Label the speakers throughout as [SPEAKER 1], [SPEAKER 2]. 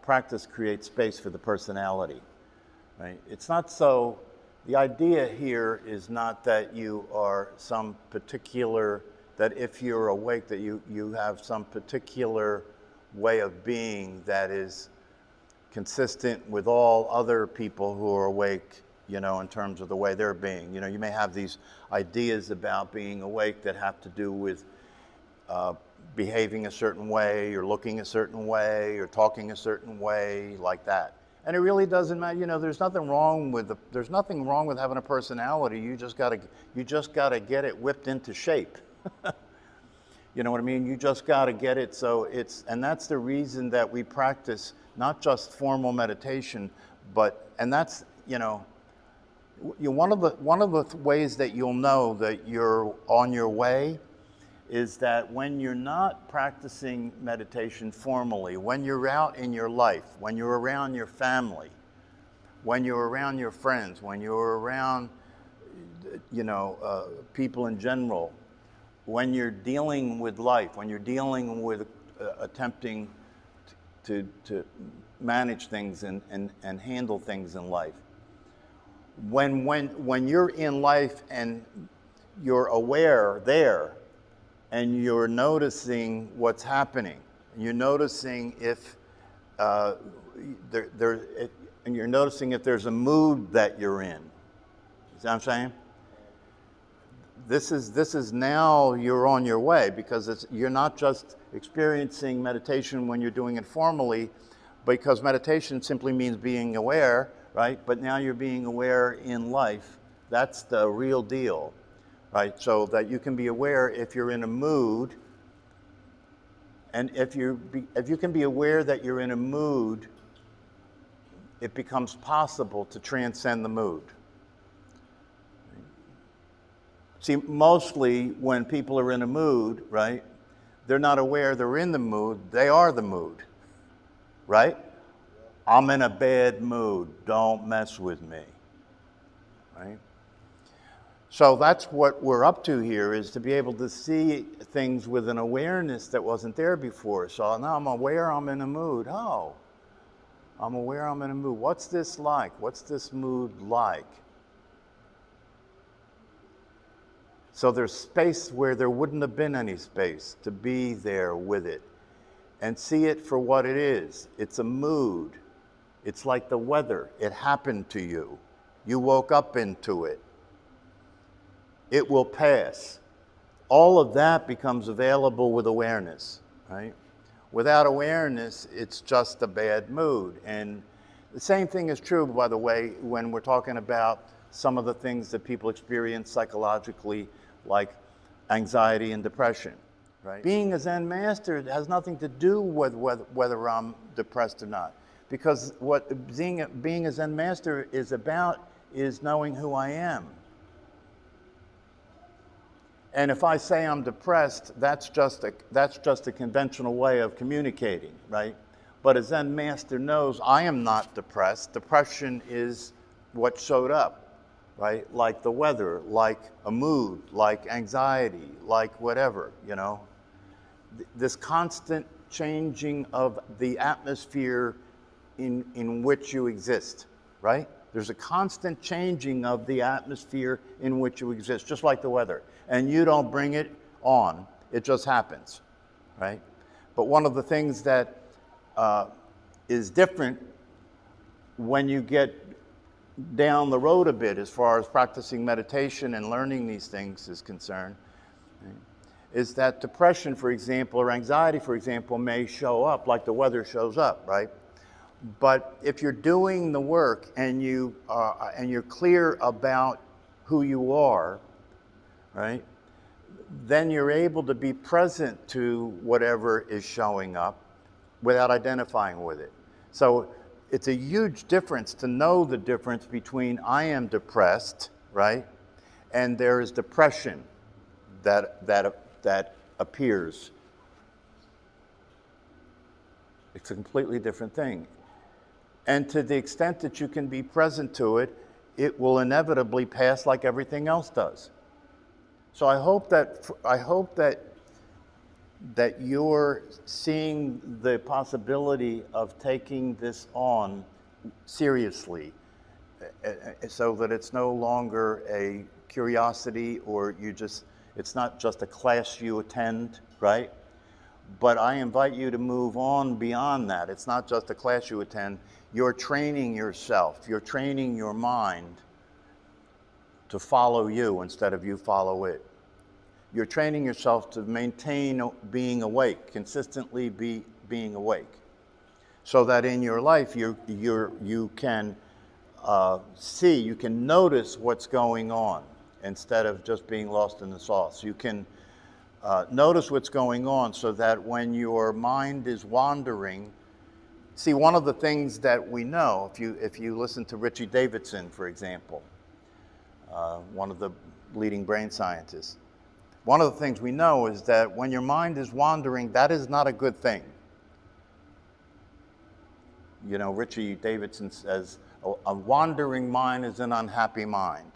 [SPEAKER 1] practice creates space for the personality, right? It's not so, the idea here is not that you are some particular, that if you're awake, that you have some particular way of being that is consistent with all other people who are awake, you know, in terms of the way they're being. You know, you may have these ideas about being awake that have to do with behaving a certain way, or looking a certain way, or talking a certain way, like that. And it really doesn't matter. You know, there's nothing wrong with having a personality. You just gotta get it whipped into shape. You know what I mean? You just gotta get it so and that's the reason that we practice not just formal meditation, and that's, you know, one of the ways that you'll know that you're on your way is that when you're not practicing meditation formally, when you're out in your life, when you're around your family, when you're around your friends, when you're around, you know, people in general, when you're dealing with life, when you're dealing with attempting to manage things and handle things in life, when you're in life and you're aware there, and you're noticing what's happening, you're noticing if and you're noticing if there's a mood that you're in. You see what I'm saying? This is now you're on your way, because you're not just experiencing meditation when you're doing it formally, because meditation simply means being aware, right? But now you're being aware in life. That's the real deal, right? So that you can be aware if you're in a mood, and if you can be aware that you're in a mood, it becomes possible to transcend the mood. See, mostly when people are in a mood, right, they're not aware they're in the mood, they are the mood, right? I'm in a bad mood, don't mess with me, right? So that's what we're up to here, is to be able to see things with an awareness that wasn't there before. So now I'm aware I'm in a mood. Oh, I'm aware I'm in a mood. What's this like? What's this mood like? So there's space where there wouldn't have been any space, to be there with it and see it for what it is. It's a mood. It's like the weather. It happened to you. You woke up into it. It will pass. All of that becomes available with awareness, right? Without awareness, it's just a bad mood. And the same thing is true, by the way, when we're talking about some of the things that people experience psychologically, like anxiety and depression, right? Being a Zen master has nothing to do with whether I'm depressed or not. Because what being a Zen master is about is knowing who I am. And if I say I'm depressed, that's just a conventional way of communicating, right? But a Zen master knows I am not depressed. Depression is what showed up, right? Like the weather, like a mood, like anxiety, like whatever, you know? This constant changing of the atmosphere in which you exist, right? There's a constant changing of the atmosphere in which you exist, just like the weather. And you don't bring it on, it just happens, right? But one of the things that is different when you get down the road a bit as far as practicing meditation and learning these things is concerned, right, is that depression, for example, or anxiety, for example, may show up like the weather shows up, right? But if you're doing the work and you're clear about who you are, right, then you're able to be present to whatever is showing up without identifying with it. So it's a huge difference to know the difference between I am depressed, right, and there is depression that appears. It's a completely different thing. And to the extent that you can be present to it, it will inevitably pass like everything else does. So I hope that that you're seeing the possibility of taking this on seriously, so that it's no longer a curiosity, or it's not just a class you attend, right? But I invite you to move on beyond that. It's not just a class you attend. You're training yourself. You're training your mind to follow you instead of you follow it. You're training yourself to maintain being awake, consistently being awake, so that in your life you can see, you can notice what's going on instead of just being lost in the sauce. You can notice what's going on, so that when your mind is wandering, see, one of the things that we know, if you listen to Richie Davidson, for example, one of the leading brain scientists, one of the things we know is that when your mind is wandering, that is not a good thing. You know, Richie Davidson says, a wandering mind is an unhappy mind.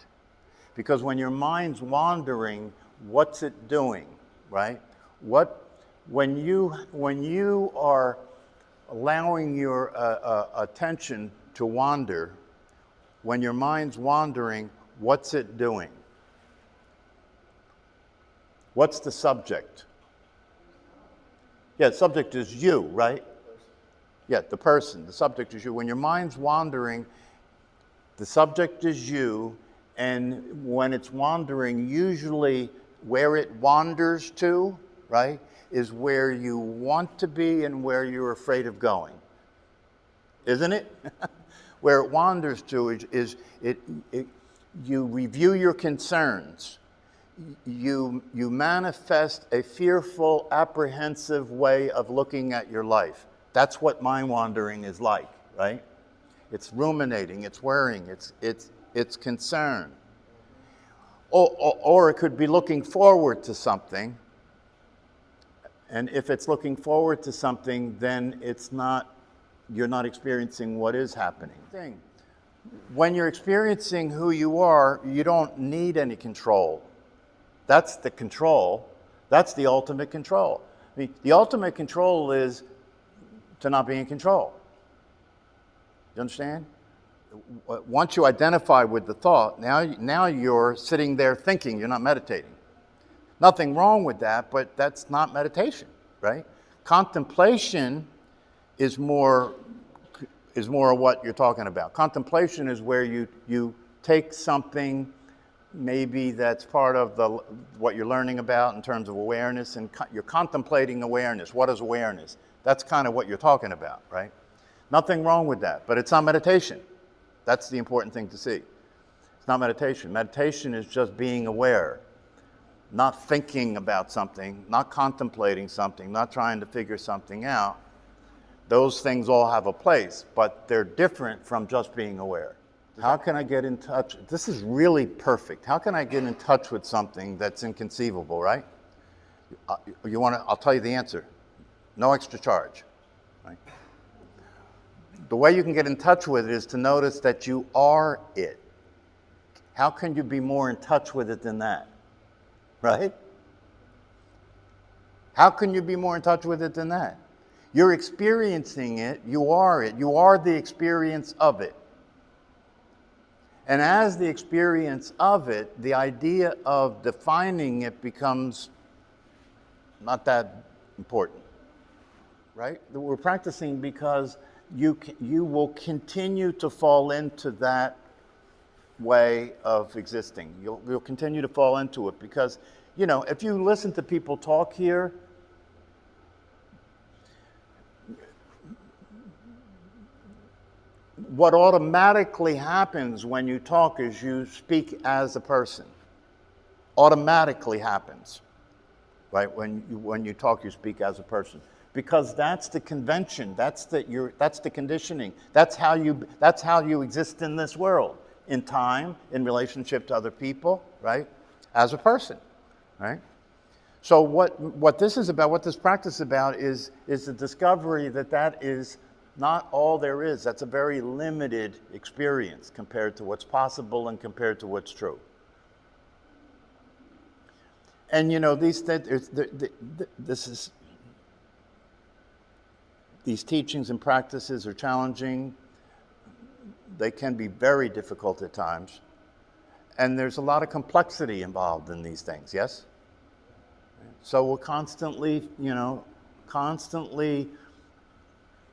[SPEAKER 1] Because when your mind's wandering, what's it doing, right? When you are allowing your attention to wander, when your mind's wandering, what's it doing? What's the subject? Yeah, the subject is you, right? Yeah, the person. The subject is you. When your mind's wandering, the subject is you, and when it's wandering, usually where it wanders to, right, is where you want to be and where you're afraid of going. Isn't it? Where it wanders to is you review your concerns. You manifest a fearful, apprehensive way of looking at your life. That's what mind wandering is like, right? It's ruminating, it's worrying, it's concern. Or it could be looking forward to something. And if it's looking forward to something, then you're not experiencing what is happening. When you're experiencing who you are, you don't need any control. That's the control. That's the ultimate control. I mean, the ultimate control is to not be in control. You understand? Once you identify with the thought, now you're sitting there thinking, you're not meditating. Nothing wrong with that, but that's not meditation, right? Contemplation is more of what you're talking about. Contemplation is where you take something maybe that's part of what you're learning about in terms of awareness, and you're contemplating awareness. What is awareness? That's kind of what you're talking about, right? Nothing wrong with that, but it's not meditation. That's the important thing to see. It's not meditation. Meditation is just being aware, not thinking about something, not contemplating something, not trying to figure something out. Those things all have a place, but they're different from just being aware. How can I get in touch? This is really perfect. How can I get in touch with something that's inconceivable, right? I'll tell you the answer. No extra charge, right? The way you can get in touch with it is to notice that you are it. How can you be more in touch with it than that, right? How can you be more in touch with it than that? You're experiencing it, you are it, you are the experience of it. And as the experience of it, the idea of defining it becomes not that important, right? We're practicing because you will continue to fall into that way of existing. You'll continue to fall into it because, if you listen to people talk here, what automatically happens when you talk is you speak as a person. Automatically happens, right? When you talk, you speak as a person, because that's the convention. That's the conditioning. That's how you exist in this world, in time, in relationship to other people, right? As a person, right? So what this is about, what this practice is about, is the discovery that is not all there is. That's a very limited experience compared to what's possible and compared to what's true. And this is these teachings and practices are challenging. They can be very difficult at times. And there's a lot of complexity involved in these things, yes? So we're constantly, constantly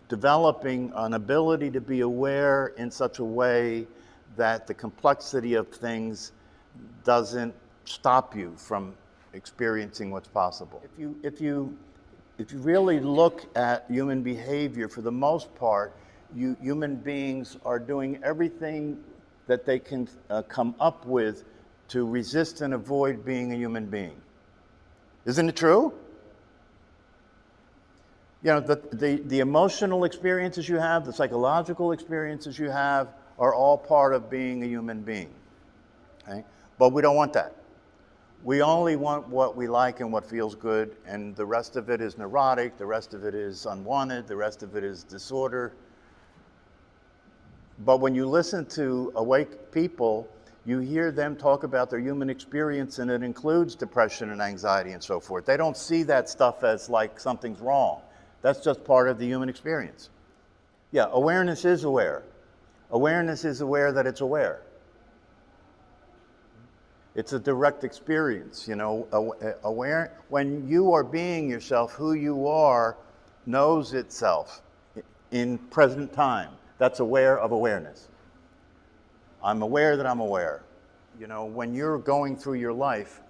[SPEAKER 1] developing an ability to be aware in such a way that the complexity of things doesn't stop you from experiencing what's possible. If you really look at human behavior, for the most part, human beings are doing everything that they can come up with to resist and avoid being a human being. Isn't it true? The emotional experiences you have, the psychological experiences you have, are all part of being a human being. Okay? But we don't want that. We only want what we like and what feels good, and the rest of it is neurotic, the rest of it is unwanted, the rest of it is disorder. But when you listen to awake people, you hear them talk about their human experience, and it includes depression and anxiety and so forth. They don't see that stuff as like something's wrong. That's just part of the human experience. Yeah, awareness is aware. Awareness is aware that it's aware. It's a direct experience, aware. When you are being yourself, who you are knows itself in present time. That's aware of awareness. I'm aware that I'm aware. When you're going through your life,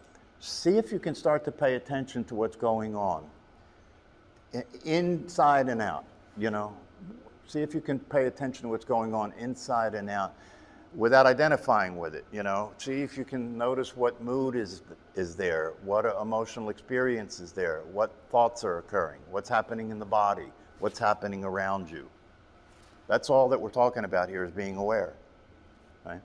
[SPEAKER 1] see if you can start to pay attention to what's going on, inside and out, See if you can pay attention to what's going on inside and out without identifying with it, See if you can notice what mood is there, what emotional experience is there, what thoughts are occurring, what's happening in the body, what's happening around you. That's all that we're talking about here, is being aware, right?